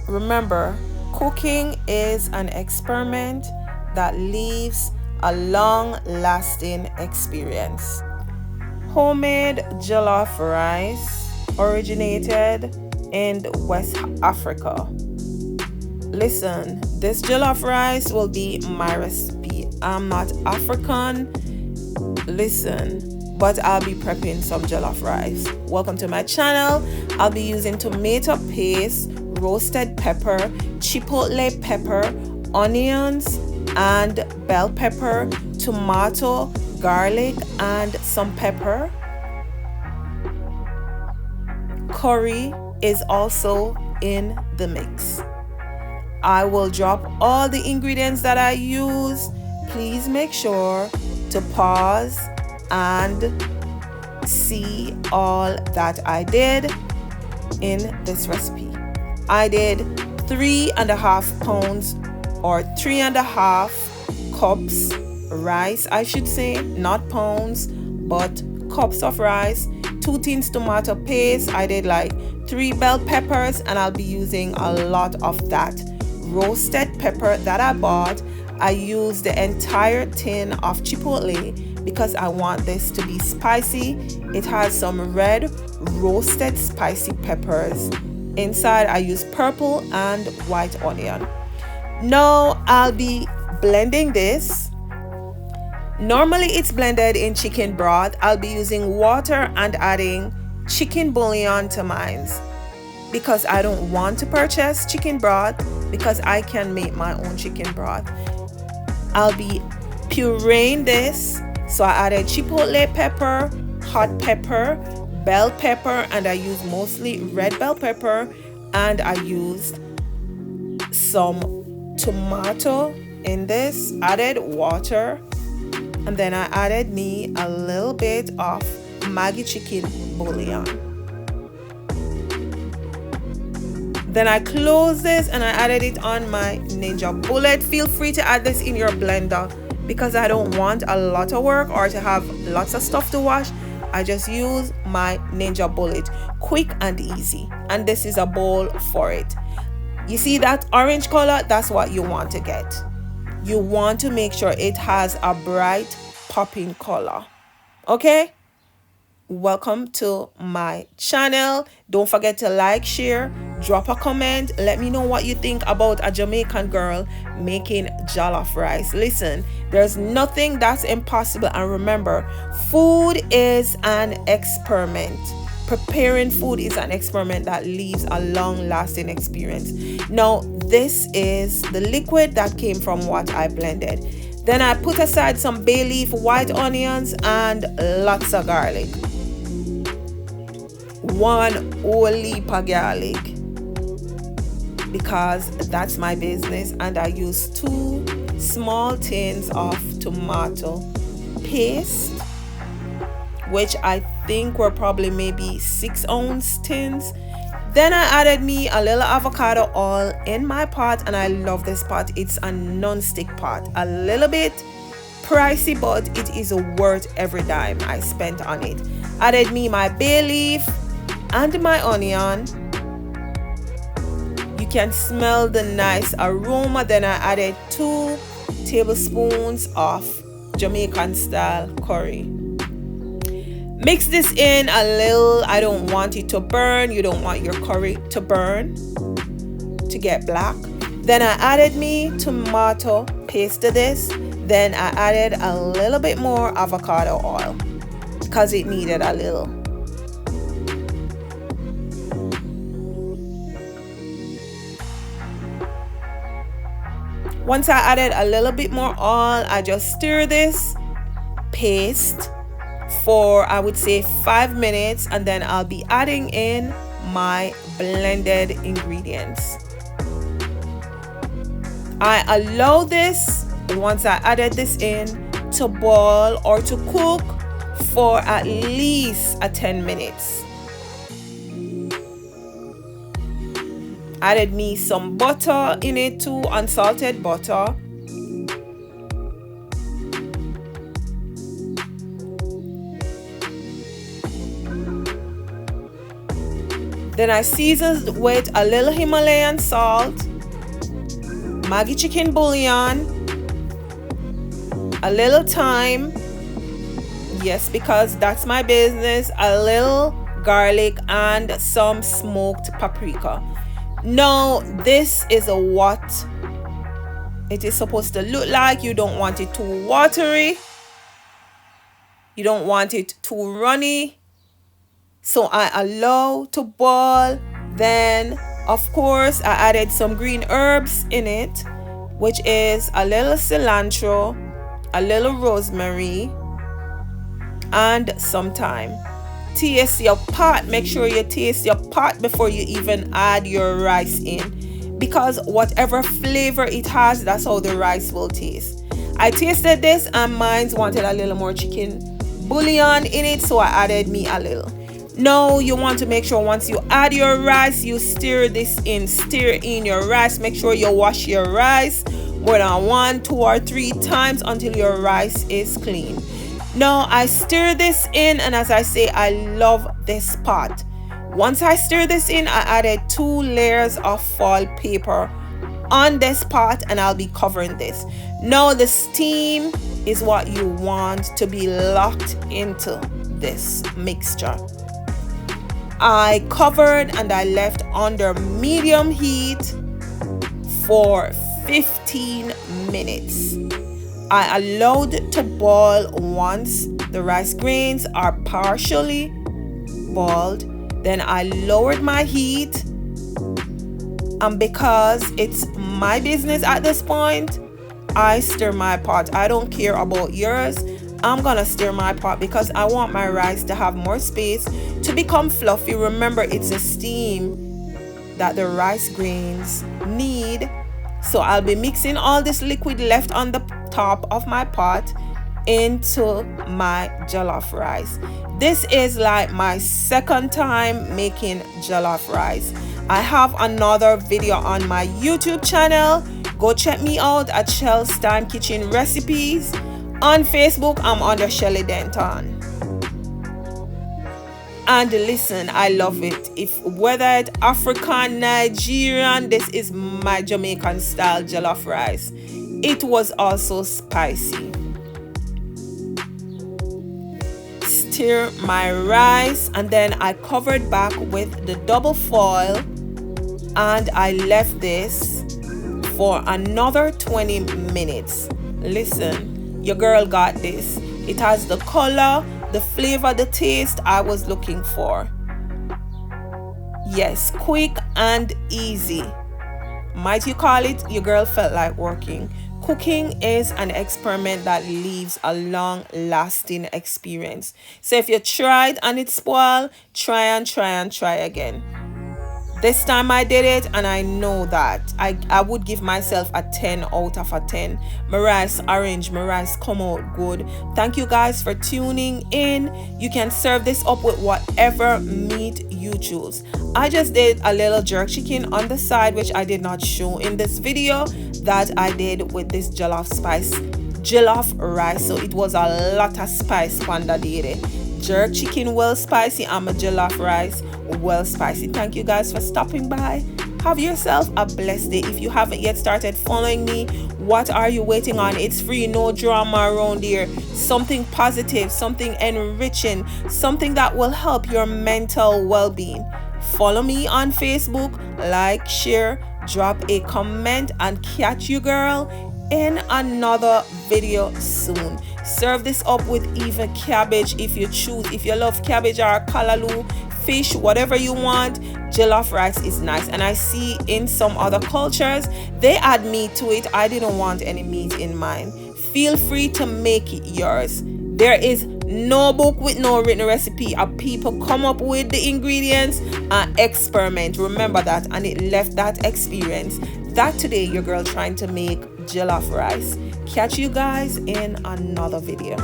Remember, cooking is an experiment that leaves a long-lasting experience. Homemade jollof rice originated in West Africa. Listen, this jollof rice will be my recipe. I'm not African. Listen, but I'll be prepping some jollof rice. Welcome to my channel. I'll be using tomato paste, roasted pepper, chipotle pepper, onions, and bell pepper, tomato, garlic, and some pepper. Curry is also in the mix. I will drop all the ingredients that I use. Please make sure to pause and see all that I did in this recipe. I did 3.5 pounds or 3.5 cups rice, I should say, not pounds, but cups of rice, 2 tins tomato paste. I did like 3 bell peppers, and I'll be using a lot of that roasted pepper that I bought. I used the entire tin of chipotle because I want this to be spicy. It has some red roasted spicy peppers. Inside I use purple and white onion. Now I'll be blending this. Normally it's blended in chicken broth. I'll be using water and adding chicken bouillon to mine because I don't want to purchase chicken broth because I can make my own chicken broth. I'll be pureeing this. So I added chipotle pepper, hot pepper, bell pepper, and I used mostly red bell pepper, and I used some tomato in this, added water, and then I added me a little bit of Maggi chicken bouillon. Then I closed this and I added it on my Ninja Bullet. Feel free to add this in your blender because I don't want a lot of work or to have lots of stuff to wash. I just use my Ninja Bullet, quick and easy. And this is a bowl for it. You see that orange color? That's what you want to get. You want to make sure it has a bright popping color. Okay? Welcome to my channel. Don't forget to like, share, drop a comment. Let me know what you think about a Jamaican girl making jollof rice. Listen, there's nothing that's impossible. And remember, food is an experiment. Preparing food is an experiment that leaves a long-lasting experience. Now, this is the liquid that came from what I blended. Then I put aside some bay leaf, white onions, and lots of garlic. 1 whole leaf of garlic because that's my business. And I use 2 small tins of tomato paste, which I think were probably maybe 6-ounce tins. Then I added me a little avocado oil in my pot, and I love this pot. It's a non-stick pot. A little bit pricey, but it is worth every dime I spent on it. Added me my bay leaf and my onion. You can smell the nice aroma. Then I added 2 tablespoons of Jamaican style curry. Mix this in a little. I don't want it to burn. You don't want your curry to burn, to get black. Then I added me tomato paste to this. Then I added a little bit more avocado oil because it needed a little. Once I added a little bit more oil, I just stir this paste for, I would say, 5 minutes, and then I'll be adding in my blended ingredients. I allow this, once I added this in, to boil or to cook for at least 10 minutes. Added me some butter in it too, unsalted butter. Then I seasoned with a little Himalayan salt, Maggi chicken bouillon, a little thyme, yes, because that's my business, a little garlic, and some smoked paprika. Now, this is what it is supposed to look like. You don't want it too watery. You don't want it too runny. So I allow to boil. Then, of course, I added some green herbs in it, which is a little cilantro, a little rosemary, and some thyme. Taste your pot. Make sure you taste your pot before you even add your rice in, because whatever flavor it has, that's how the rice will taste. I tasted this and mine wanted a little more chicken bouillon in it, so I added me a little. Now you want to make sure once you add your rice, you stir this in. Stir in your rice. Make sure you wash your rice more than 1, 2, or 3 times until your rice is clean. Now I stir this in, and as I say, I love this pot. Once I stir this in, I added 2 layers of foil paper on this pot, and I'll be covering this. Now the steam is what you want to be locked into this mixture. I covered and I left under medium heat for 15 minutes. I allowed to boil once the rice grains are partially boiled. Then I lowered my heat, and because it's my business at this point, I stir my pot. I don't care about yours. I'm gonna stir my pot because I want my rice to have more space to become fluffy. Remember, it's a steam that the rice grains need. So I'll be mixing all this liquid left on the top of my pot into my jollof rice. This is like my second time making jollof rice. I have another video on my YouTube channel. Go check me out at Shell's Time Kitchen Recipes. On Facebook, I'm under Shelly Denton. And listen, I love it. If whether it's African, Nigerian, this is my Jamaican style jollof rice. It was also spicy. Stir my rice, and then I covered back with the double foil, and I left this for another 20 minutes. Listen, your girl got this. It has the color, the flavor, the taste I was looking for. Yes, quick and easy. Might you call it? Your girl felt like working. Cooking is an experiment that leaves a long-lasting experience. So if you tried and it spoiled, try again. This time I did it, and I know that I would give myself a 10 out of a 10. My rice orange, my rice come out good. Thank you guys for tuning in. You can serve this up with whatever meat you choose. I just did a little jerk chicken on the side, which I did not show in this video, that I did with this jollof rice. So it was a lot of spice panda did it. Jerk chicken well spicy, and my jollof rice well spicy. Thank you guys for stopping by. Have yourself a blessed day. If you haven't yet started following me, what are you waiting on? It's free, no drama around here. Something positive, something enriching, something that will help your mental well-being. Follow me on Facebook, like, share, drop a comment, and catch you girl in another video soon. Serve this up with even cabbage if you choose. If you love cabbage or callaloo, fish, whatever you want, jollof rice is nice. And I see in some other cultures they add meat to it. I didn't want any meat in mine. Feel free to make it yours. There is no book with no written recipe. People come up with the ingredients and experiment. Remember that, and it left that experience. That today your girl trying to make jollof rice. Catch you guys in another video.